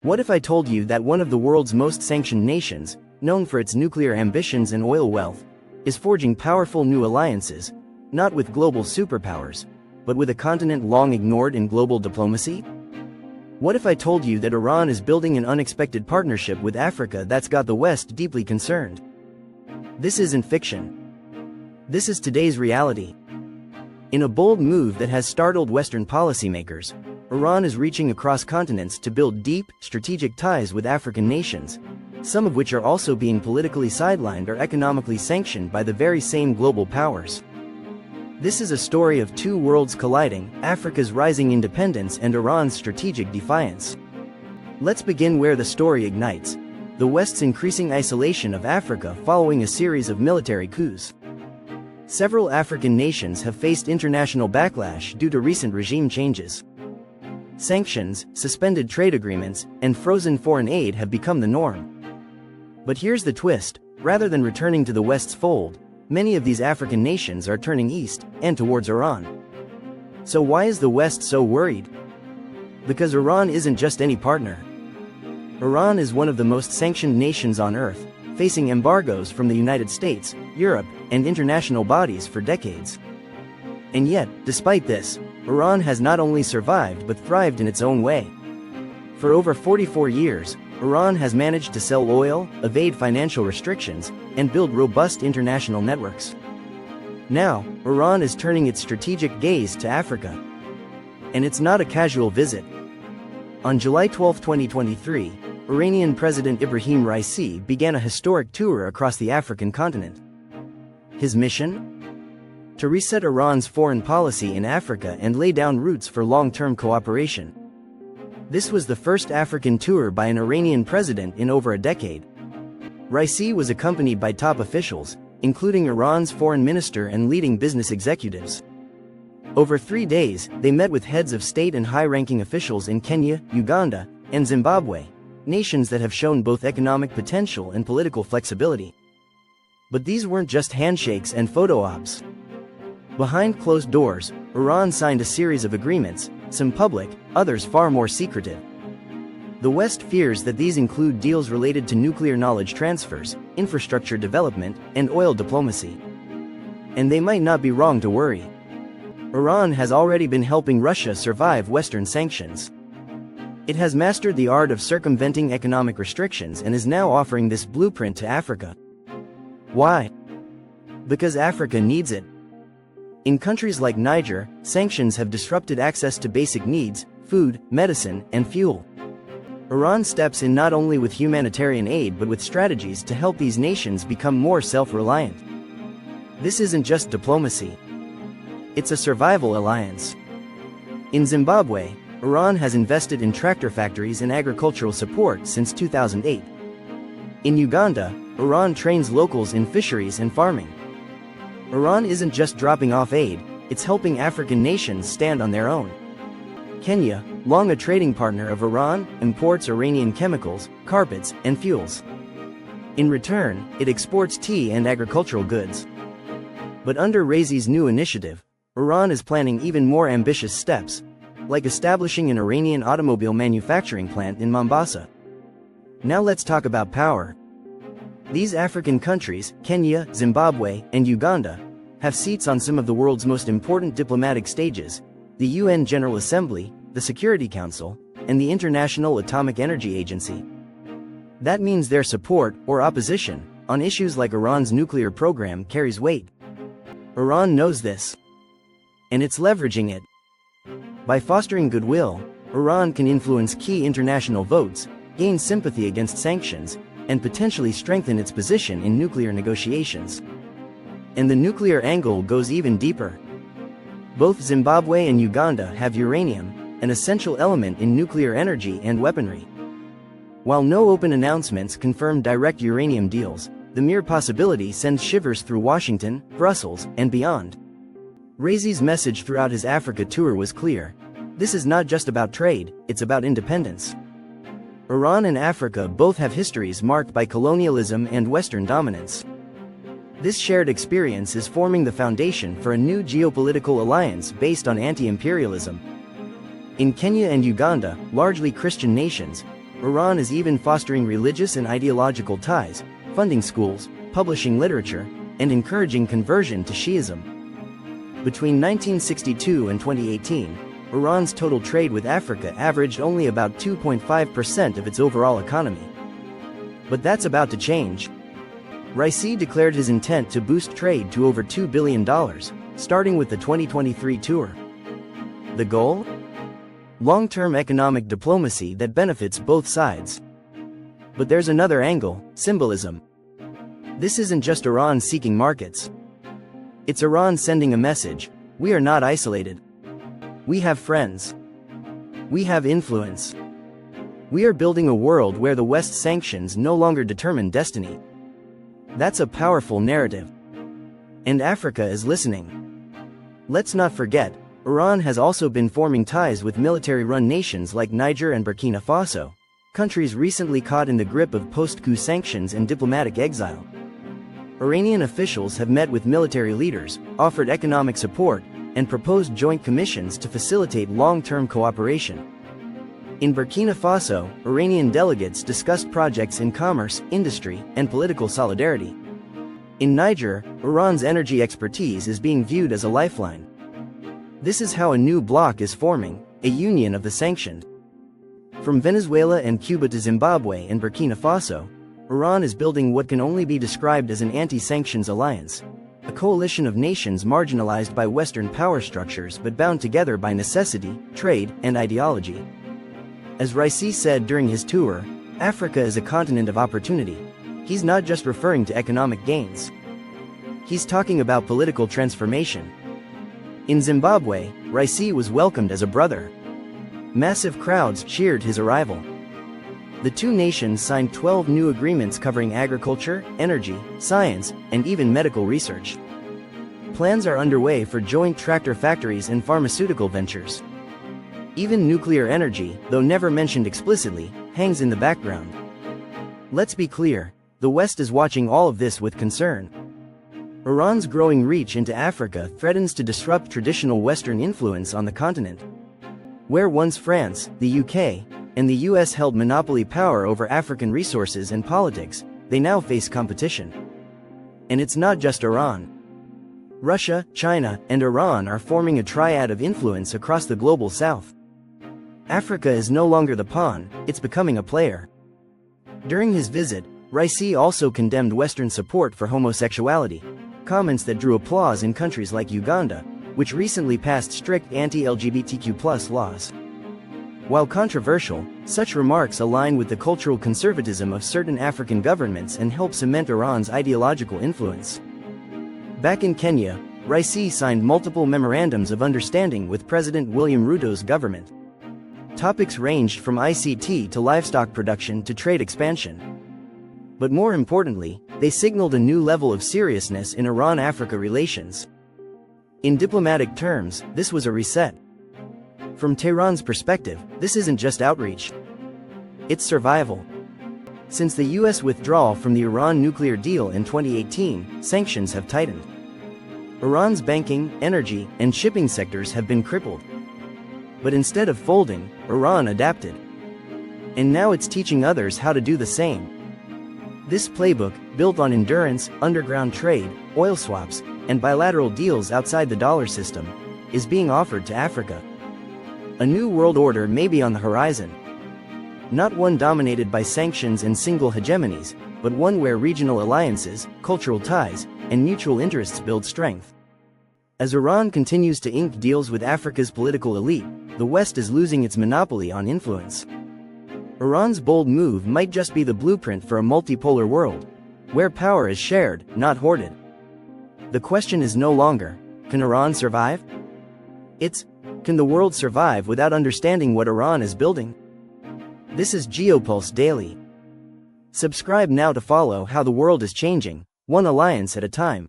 What if I told you that one of the world's most sanctioned nations, known for its nuclear ambitions and oil wealth, is forging powerful new alliances, not with global superpowers, but with a continent long ignored in global diplomacy? What if I told you that Iran is building an unexpected partnership with Africa that's got the West deeply concerned? This isn't fiction. This is today's reality. In a bold move that has startled Western policymakers, Iran is reaching across continents to build deep, strategic ties with African nations, some of which are also being politically sidelined or economically sanctioned by the very same global powers. This is a story of two worlds colliding, Africa's rising independence and Iran's strategic defiance. Let's begin where the story ignites: the West's increasing isolation of Africa following a series of military coups. Several African nations have faced international backlash due to recent regime changes. Sanctions, suspended trade agreements, and frozen foreign aid have become the norm. But here's the twist: rather than returning to the West's fold, many of these African nations are turning east, and towards Iran. So why is the West so worried? Because Iran isn't just any partner. Iran is one of the most sanctioned nations on Earth, facing embargoes from the United States, Europe, and international bodies for decades. And yet, despite this, Iran has not only survived but thrived in its own way. For over 44 years, Iran has managed to sell oil, evade financial restrictions, and build robust international networks. Now, Iran is turning its strategic gaze to Africa. And it's not a casual visit. On July 12, 2023, Iranian President Ibrahim Raisi began a historic tour across the African continent. His mission? To reset Iran's foreign policy in Africa and lay down roots for long-term cooperation. This was the first African tour by an Iranian president in over a decade. Raisi was accompanied by top officials, including Iran's foreign minister and leading business executives. Over 3 days, they met with heads of state and high-ranking officials in Kenya, Uganda, and Zimbabwe, nations that have shown both economic potential and political flexibility. But these weren't just handshakes and photo ops. Behind closed doors, Iran signed a series of agreements, some public, others far more secretive. The West fears that these include deals related to nuclear knowledge transfers, infrastructure development, and oil diplomacy. And they might not be wrong to worry. Iran has already been helping Russia survive Western sanctions. It has mastered the art of circumventing economic restrictions and is now offering this blueprint to Africa. Why? Because Africa needs it. In countries like Niger, sanctions have disrupted access to basic needs, food, medicine, and fuel. Iran steps in not only with humanitarian aid but with strategies to help these nations become more self-reliant. This isn't just diplomacy. It's a survival alliance. In Zimbabwe, Iran has invested in tractor factories and agricultural support since 2008. In Uganda, Iran trains locals in fisheries and farming. Iran isn't just dropping off aid, it's helping African nations stand on their own. Kenya, long a trading partner of Iran, imports Iranian chemicals, carpets, and fuels. In return, it exports tea and agricultural goods. But under Raisi's new initiative, Iran is planning even more ambitious steps, like establishing an Iranian automobile manufacturing plant in Mombasa. Now let's talk about power. These African countries, Kenya, Zimbabwe, and Uganda, have seats on some of the world's most important diplomatic stages: the UN General Assembly, the Security Council, and the International Atomic Energy Agency. That means their support, or opposition, on issues like Iran's nuclear program carries weight. Iran knows this. And it's leveraging it. By fostering goodwill, Iran can influence key international votes, gain sympathy against sanctions, and potentially strengthen its position in nuclear negotiations. And the nuclear angle goes even deeper. Both Zimbabwe and Uganda have uranium, an essential element in nuclear energy and weaponry. While no open announcements confirm direct uranium deals, the mere possibility sends shivers through Washington, Brussels, and beyond. Raisi's message throughout his Africa tour was clear: this is not just about trade, it's about independence. Iran and Africa both have histories marked by colonialism and Western dominance. This shared experience is forming the foundation for a new geopolitical alliance based on anti-imperialism. In Kenya and Uganda, largely Christian nations, Iran is even fostering religious and ideological ties, funding schools, publishing literature, and encouraging conversion to Shiism. Between 1962 and 2018, Iran's total trade with Africa averaged only about 2.5% of its overall economy. But that's about to change. Raisi declared his intent to boost trade to over $2 billion, starting with the 2023 tour. The goal? Long-term economic diplomacy that benefits both sides. But there's another angle: symbolism. This isn't just Iran seeking markets. It's Iran sending a message: we are not isolated. We have friends. We have influence. We are building a world where the West's sanctions no longer determine destiny. That's a powerful narrative. And Africa is listening. Let's not forget, Iran has also been forming ties with military-run nations like Niger and Burkina Faso, countries recently caught in the grip of post-coup sanctions and diplomatic exile. Iranian officials have met with military leaders, offered economic support, and proposed joint commissions to facilitate long-term cooperation. In Burkina Faso, Iranian delegates discussed projects in commerce, industry, and political solidarity. In Niger, Iran's energy expertise is being viewed as a lifeline. This is how a new bloc is forming, a union of the sanctioned. From Venezuela and Cuba to Zimbabwe and Burkina Faso, Iran is building what can only be described as an anti-sanctions alliance, a coalition of nations marginalized by Western power structures but bound together by necessity, trade, and ideology. As Raisi said during his tour, Africa is a continent of opportunity. He's not just referring to economic gains. He's talking about political transformation. In Zimbabwe, Raisi was welcomed as a brother. Massive crowds cheered his arrival. The two nations signed 12 new agreements covering agriculture, energy, science, and even medical research. Plans are underway for joint tractor factories and pharmaceutical ventures. Even nuclear energy, though never mentioned explicitly, hangs in the background. Let's be clear, the West is watching all of this with concern. Iran's growing reach into Africa threatens to disrupt traditional Western influence on the continent. Where once France, the UK, and the US held monopoly power over African resources and politics, they now face competition. And it's not just Iran. Russia, China, and Iran are forming a triad of influence across the global south. Africa is no longer the pawn, it's becoming a player. During his visit, Raisi also condemned Western support for homosexuality, comments that drew applause in countries like Uganda, which recently passed strict anti-LGBTQ+ laws. While controversial, such remarks align with the cultural conservatism of certain African governments and help cement Iran's ideological influence. Back in Kenya, Raisi signed multiple memorandums of understanding with President William Ruto's government. Topics ranged from ICT to livestock production to trade expansion. But more importantly, they signaled a new level of seriousness in Iran-Africa relations. In diplomatic terms, this was a reset. From Tehran's perspective, this isn't just outreach. It's survival. Since the US withdrawal from the Iran nuclear deal in 2018, sanctions have tightened. Iran's banking, energy, and shipping sectors have been crippled. But instead of folding, Iran adapted. And now it's teaching others how to do the same. This playbook, built on endurance, underground trade, oil swaps, and bilateral deals outside the dollar system, is being offered to Africa. A new world order may be on the horizon. Not one dominated by sanctions and single hegemonies, but one where regional alliances, cultural ties, and mutual interests build strength. As Iran continues to ink deals with Africa's political elite, the West is losing its monopoly on influence. Iran's bold move might just be the blueprint for a multipolar world, where power is shared, not hoarded. The question is no longer, can Iran survive? It's, can the world survive without understanding what Iran is building? This is Geopulse Daily. Subscribe now to follow how the world is changing, one alliance at a time.